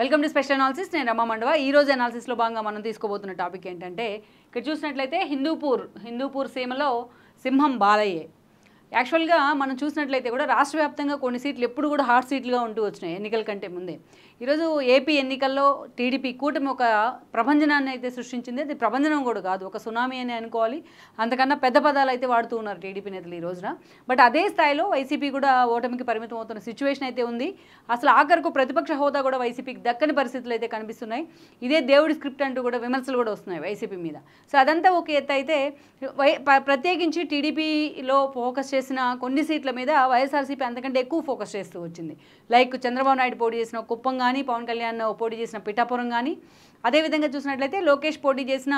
Welcome to special analysis. నేను రమా మండవ. ఈ రోజు అనాలిసిస్లో భాగంగా మనం తీసుకోబోతున్న టాపిక్ ఏంటంటే, ఇక్కడ చూసినట్లయితే హిందూపూర్ సీమలో సింహం బాలయ్యే. యాక్చువల్గా మనం చూసినట్లయితే కూడా రాష్ట్ర వ్యాప్తంగా కొన్ని సీట్లు ఎప్పుడు కూడా హాట్ సీట్లుగా ఉంటూ వచ్చినాయి ఎన్నికల కంటే ముందే. ఈరోజు ఏపీ ఎన్నికల్లో టీడీపీ కూటమి ఒక ప్రభంజనాన్ని అయితే సృష్టించింది. అది ప్రభంజనం కూడా కాదు, ఒక సునామీ అని అనుకోవాలి. అంతకన్నా పెద్ద పదాలు అయితే వాడుతూ ఉన్నారు టీడీపీ నేతలు ఈ రోజున. బట్ అదే స్థాయిలో వైసీపీ కూడా ఓటమికి పరిమితం అవుతున్న సిచ్యువేషన్ అయితే ఉంది. అసలు ఆఖరకు ప్రతిపక్ష హోదా కూడా వైసీపీకి దక్కని పరిస్థితులు అయితే కనిపిస్తున్నాయి. ఇదే దేవుడి స్క్రిప్ట్ అంటూ కూడా విమర్శలు కూడా వస్తున్నాయి వైసీపీ మీద. సో అదంతా ఒక ఎత్తు అయితే, ప్రత్యేకించి టీడీపీలో ఫోకస్ చేసిన కొన్ని సీట్ల మీద వైఎస్ఆర్సీపీ అంతకంటే ఎక్కువ ఫోకస్ చేస్తూ వచ్చింది. లైక్ చంద్రబాబు నాయుడు పోటీ చేసిన కుప్పం కానీ, పవన్ కళ్యాణ్ పోటీ చేసిన పిఠాపురం కానీ, అదేవిధంగా చూసినట్లయితే లోకేష్ పోటీ చేసిన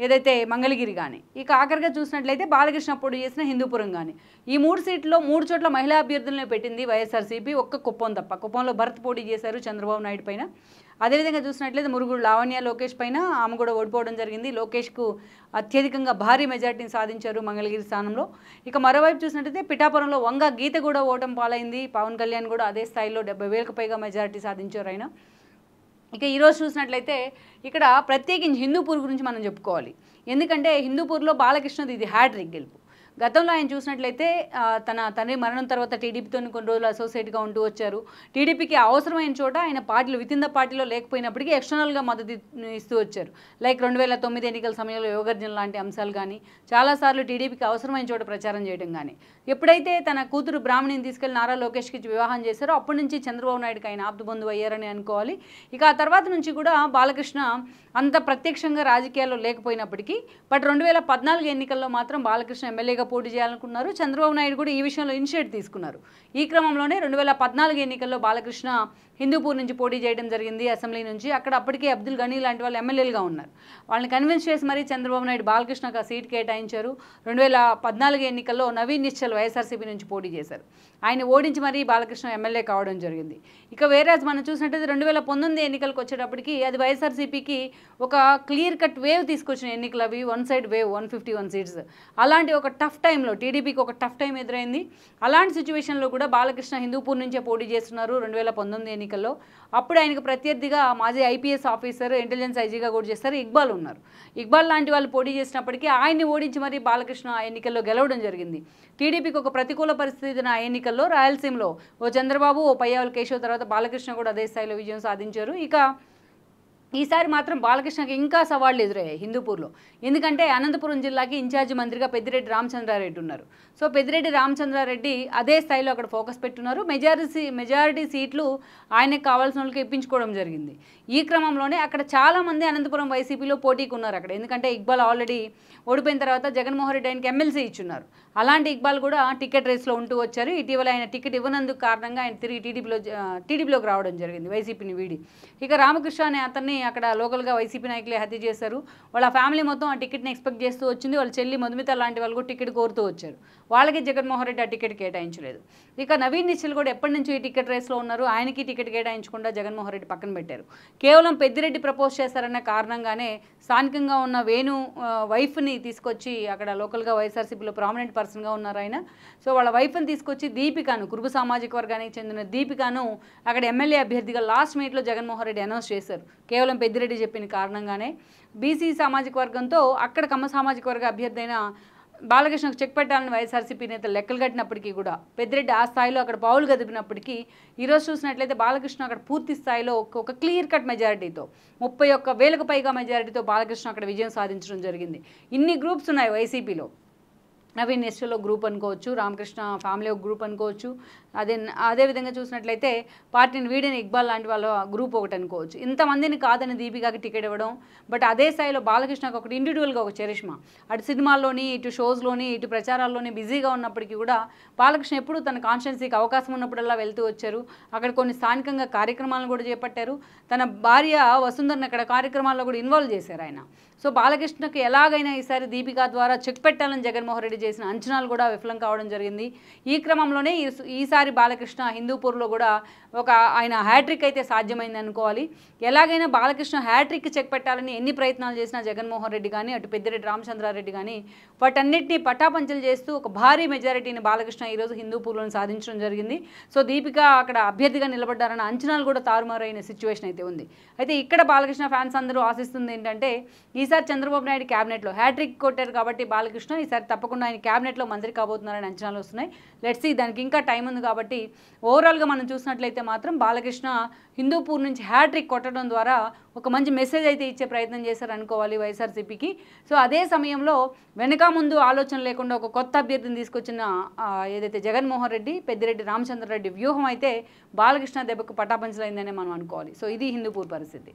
ఏదైతే మంగళగిరి కానీ, ఇక ఆఖరిగా చూసినట్లయితే బాలకృష్ణ పోటీ చేసిన హిందూపురం కానీ, ఈ 3 సీట్లలో 3 చోట్ల మహిళా అభ్యర్థులనే పెట్టింది వైఎస్ఆర్సీపీ. ఒక్క కుప్పం తప్ప. కుప్పంలో భరత్ పోటీ చేశారు చంద్రబాబు నాయుడు పైన. అదేవిధంగా చూసినట్లయితే మురుగుడు లావణ్య లోకేష్ పైన, ఆమె కూడా ఓడిపోవడం జరిగింది. లోకేష్కు అత్యధికంగా భారీ మెజార్టీని సాధించారు మంగళగిరి స్థానంలో. ఇక మరోవైపు చూసినట్లయితే పిఠాపురంలో వంగ గీత కూడా ఓటమి పాలైంది. పవన్ కళ్యాణ్ కూడా అదే స్థాయిలో 70,000కు పైగా మెజార్టీ సాధించారు ఆయన. ఇక ఈరోజు చూసినట్లయితే ఇక్కడ ప్రత్యేకించి హిందూపూర్ గురించి మనం చెప్పుకోవాలి. ఎందుకంటే హిందూపూర్లో బాలకృష్ణది ఇది హ్యాట్రిక్ గెలుపు. గతంలో ఆయన చూసినట్లయితే తన తండ్రి మరణం తర్వాత టీడీపీతో కొన్ని రోజులు అసోసియేట్గా ఉంటూ వచ్చారు. టీడీపీకి అవసరమైన చోట ఆయన పార్టీలో వితిన్ ద పార్టీలో లేకపోయినప్పటికీ ఎక్స్టర్నల్గా మద్దతు ఇస్తూ వచ్చారు. లైక్ 2009 ఎన్నికల సమయంలో యోగర్జన్ లాంటి అంశాలు కానీ, చాలాసార్లు టీడీపీకి అవసరమైన చోట ప్రచారం చేయడం కానీ. ఎప్పుడైతే తన కూతురు బ్రాహ్మణిని తీసుకెళ్లి నారా లోకేష్కి వివాహం చేశారో అప్పటి నుంచి చంద్రబాబు నాయుడుకి ఆయన ఆప్తబంధువు అయ్యారని అనుకోవాలి. ఇక ఆ తర్వాత నుంచి కూడా బాలకృష్ణ అంత ప్రత్యక్షంగా రాజకీయాల్లో లేకపోయినప్పటికీ, బట్ 2014 ఎన్నికల్లో మాత్రం బాలకృష్ణ ఎమ్మెల్యేగా పోటీ చేయాలనుకున్నారు. చంద్రబాబు నాయుడు కూడా ఈ విషయంలో ఇనిషియేట్ తీసుకున్నారు. ఈ క్రమంలోనే 2014 ఎన్నికల్లో బాలకృష్ణ హిందూపూర్ నుంచి పోటీ చేయడం జరిగింది, అసెంబ్లీ నుంచి. అక్కడ అప్పటికే అబ్దుల్ గనీ లాంటి వాళ్ళు ఎమ్మెల్యేలుగా ఉన్నారు. వాళ్ళని కన్విన్స్ చేసి మరీ చంద్రబాబు నాయుడు బాలకృష్ణకు ఆ సీట్ కేటాయించారు. 2014 ఎన్నికల్లో నవీన్ నిశ్చల్ వైఎస్ఆర్సీపీ నుంచి పోటీ చేశారు. ఆయన ఓడించి మరీ బాలకృష్ణ ఎమ్మెల్యే కావడం జరిగింది. ఇక వేరేజ్ మనం చూసినట్టయితే 2019 ఎన్నికలకు వచ్చేటప్పటికి అది వైఎస్ఆర్సీపీకి ఒక క్లియర్ కట్ వేవ్ తీసుకొచ్చిన ఎన్నికలు అవి. One side wave, 151 seats. అలాంటి ఒక టఫ్ టైంలో టీడీపీకి ఒక టఫ్ టైం ఎదురైంది. అలాంటి సిచ్యువేషన్లో కూడా బాలకృష్ణ హిందూపూర్ నుంచే పోటీ చేస్తున్నారు 2019 ఎన్నికల్లో. అప్పుడు ఆయనకు ప్రత్యర్థిగా మాజీ ఐపీఎస్ ఆఫీసర్, ఇంటెలిజెన్స్ ఐజీగా కూడా చేస్తారు ఇక్బాల్ ఉన్నారు. ఇక్బాల్ లాంటి వాళ్ళు పోటీ చేసినప్పటికీ ఆయన్ని ఓడించి మరీ బాలకృష్ణ ఎన్నికల్లో గెలవడం జరిగింది. టీడీపీకి ఒక ప్రతికూల పరిస్థితి ఆ ఎన్నికల్లో రాయలసీమలో ఓ చంద్రబాబు, ఓ పయ్యావుల కేశవ్ తర్వాత బాలకృష్ణ కూడా అదే స్థాయిలో విజయం సాధించారు. ఇక ఈసారి మాత్రం బాలకృష్ణకి ఇంకా సవాళ్లు ఎదురయ్యాయి హిందూపూర్లో. ఎందుకంటే అనంతపురం జిల్లాకి ఇన్ఛార్జి మంత్రిగా పెద్దిరెడ్డి రామచంద్రారెడ్డి ఉన్నారు. సో పెద్దిరెడ్డి రామచంద్రారెడ్డి అదే స్థాయిలో అక్కడ ఫోకస్ పెట్టున్నారు. మెజారిటీ సీట్లు ఆయనకు కావాల్సిన వాళ్ళకి ఇప్పించుకోవడం జరిగింది. ఈ క్రమంలోనే అక్కడ చాలామంది అనంతపురం వైసీపీలో పోటీకి ఉన్నారు అక్కడ. ఎందుకంటే ఇక్బాల్ ఆల్రెడీ ఓడిపోయిన తర్వాత జగన్మోహన్ రెడ్డి ఆయనకి ఎమ్మెల్సీ ఇచ్చున్నారు. అలాంటి ఇక్బాల్ కూడా టికెట్ రేస్లో ఉంటూ వచ్చారు. ఇటీవల ఆయన టికెట్ ఇవ్వనందుకు కారణంగా ఆయన తిరిగి టీడీపీలోకి రావడం జరిగింది, వైసీపీని వీడి. ఇక రామకృష్ణ అనే అతన్ని అక్కడ లోకల్గా వైసీపీ నాయకులే హత్య చేశారు. వాళ్ళ ఫ్యామిలీ మొత్తం ఆ టికెట్ని ఎక్స్పెక్ట్ చేస్తూ వచ్చింది. వాళ్ళ చెల్లి మధుమిత లాంటి వాళ్ళు కూడా టికెట్ కోరుతూ వచ్చారు. వాళ్ళకి జగన్మోహన్ రెడ్డి ఆ టికెట్ కేటాయించలేదు. ఇక నవీన్ నిశ్చల్ కూడా ఎప్పటి నుంచి ఈ టికెట్ రేస్లో ఉన్నారు. ఆయనకి టికెట్ కేటాయించకుండా జగన్మోహన్ రెడ్డి పక్కన పెట్టారు. కేవలం పెద్దిరెడ్డి ప్రపోజ్ చేశారన్న కారణంగానే స్థానికంగా ఉన్న వేణు వైఫ్ని తీసుకొచ్చి అక్కడ లోకల్గా వైఎస్ఆర్సీపీలో ప్రామినెంట్ పర్సన్గా ఉన్నారు ఆయన. సో వాళ్ళ వైఫ్ని తీసుకొచ్చి దీపికాను, కురుబు సామాజిక వర్గానికి చెందిన దీపికాను అక్కడ ఎమ్మెల్యే అభ్యర్థిగా లాస్ట్ మినిట్లో జగన్మోహన్ రెడ్డి అనౌన్స్ చేశారు. కేవలం పెద్దిరెడ్డి చెప్పిన కారణంగానే బీసీ సామాజిక వర్గంతో అక్కడ కమ్మ సామాజిక వర్గ అభ్యర్థి అయిన బాలకృష్ణకు చెక్ పెట్టాలని వైఎస్ఆర్సీపీ నేతలు లెక్కలు కట్టినప్పటికీ కూడా పెద్దిరెడ్డి ఆ స్థాయిలో అక్కడ పావులు గదిపినప్పటికీ ఈరోజు చూసినట్లయితే బాలకృష్ణ అక్కడ పూర్తి స్థాయిలో ఒక క్లియర్ కట్ మెజారిటీతో 31,000కు పైగా మెజారిటీతో బాలకృష్ణ అక్కడ విజయం సాధించడం జరిగింది. ఇన్ని గ్రూప్స్ ఉన్నాయి వైసీపీలో. నవీన్ నిశ్చల్లో గ్రూప్ అనుకోవచ్చు, రామకృష్ణ ఫ్యామిలీ ఒక గ్రూప్ అనుకోవచ్చు, అదేవిధంగా చూసినట్లయితే పార్టీని వీడిన ఇక్బాల్ లాంటి వాళ్ళ గ్రూప్ ఒకటి అనుకోవచ్చు. ఇంతమందిని కాదని దీపికాకి టికెట్ ఇవ్వడం. బట్ అదే స్థాయిలో బాలకృష్ణకు ఒకటి ఇండివిజువల్గా ఒక చరిష్మా. అటు సినిమాల్లోని, ఇటు షోస్లోని, ఇటు ప్రచారాల్లోని బిజీగా ఉన్నప్పటికీ కూడా బాలకృష్ణ ఎప్పుడూ తన కాన్స్టిట్యున్సీకి అవకాశం ఉన్నప్పుడల్లా వెళ్తూ వచ్చారు. అక్కడ కొన్ని స్థానికంగా కార్యక్రమాలను కూడా చేపట్టారు. తన భార్య వసుంధరని అక్కడ కార్యక్రమాల్లో కూడా ఇన్వాల్వ్ చేశారు ఆయన. సో బాలకృష్ణకు ఎలాగైనా ఈసారి దీపికా ద్వారా చెక్ పెట్టాలని జగన్మోహన్ రెడ్డి చేసిన అంచనాలు కూడా విఫలం కావడం జరిగింది. ఈ క్రమంలోనే ఈసారి బాలకృష్ణ హిందూపూర్లో కూడా ఆయన హ్యాట్రిక్ అయితే సాధ్యమైంది అనుకోవాలి. ఎలాగైనా బాలకృష్ణ హ్యాట్రిక్ చెక్ పెట్టాలని ఎన్ని ప్రయత్నాలు చేసినా జగన్మోహన్ రెడ్డి కానీ అటు పెద్దిరెడ్డి రామచంద్రారెడ్డి కానీ వాటన్నిటిని పటాపంచలు చేస్తూ ఒక భారీ మెజారిటీని బాలకృష్ణ ఈరోజు హిందూపూర్లో సాధించడం జరిగింది. సో దీపిక అక్కడ అభ్యర్థిగా నిలబడ్డారన్న అంచనాలు కూడా తారుమారైన సిచ్యువేషన్ అయితే ఉంది. అయితే ఇక్కడ బాలకృష్ణ ఫ్యాన్స్ అందరూ ఆశిస్తుంది ఏంటంటే ఈసారి చంద్రబాబు నాయుడు క్యాబినెట్లో హ్యాట్రిక్ కొట్టారు కాబట్టి బాలకృష్ణ ఈసారి తప్పకుండా ఆయన క్యాబినెట్లో మంత్రి కాబోతున్నారని అంచనాలు వస్తున్నాయి. లెట్స్ సీ, దానికి ఇంకా టైం ఉంది కాబట్టి ఓవరాల్గా మనం చూసినట్లయితే మాత్రం బాలకృష్ణ హిందూపూర్ నుంచి హ్యాట్రిక్ కొట్టడం ద్వారా ఒక మంచి మెసేజ్ అయితే ఇచ్చే ప్రయత్నం చేశారు అనుకోవాలి వైఎస్ఆర్సీపీకి. సో అదే సమయంలో వెనక ముందు ఆలోచన లేకుండా ఒక కొత్త అభ్యర్థిని తీసుకొచ్చిన ఏదైతే జగన్మోహన్ రెడ్డి పెద్దిరెడ్డి రామచంద్రారెడ్డి వ్యూహం అయితే బాలకృష్ణ దెబ్బకు పటాపంచలైందనే మనం అనుకోవాలి. సో ఇది హిందూపూర్ పరిస్థితి.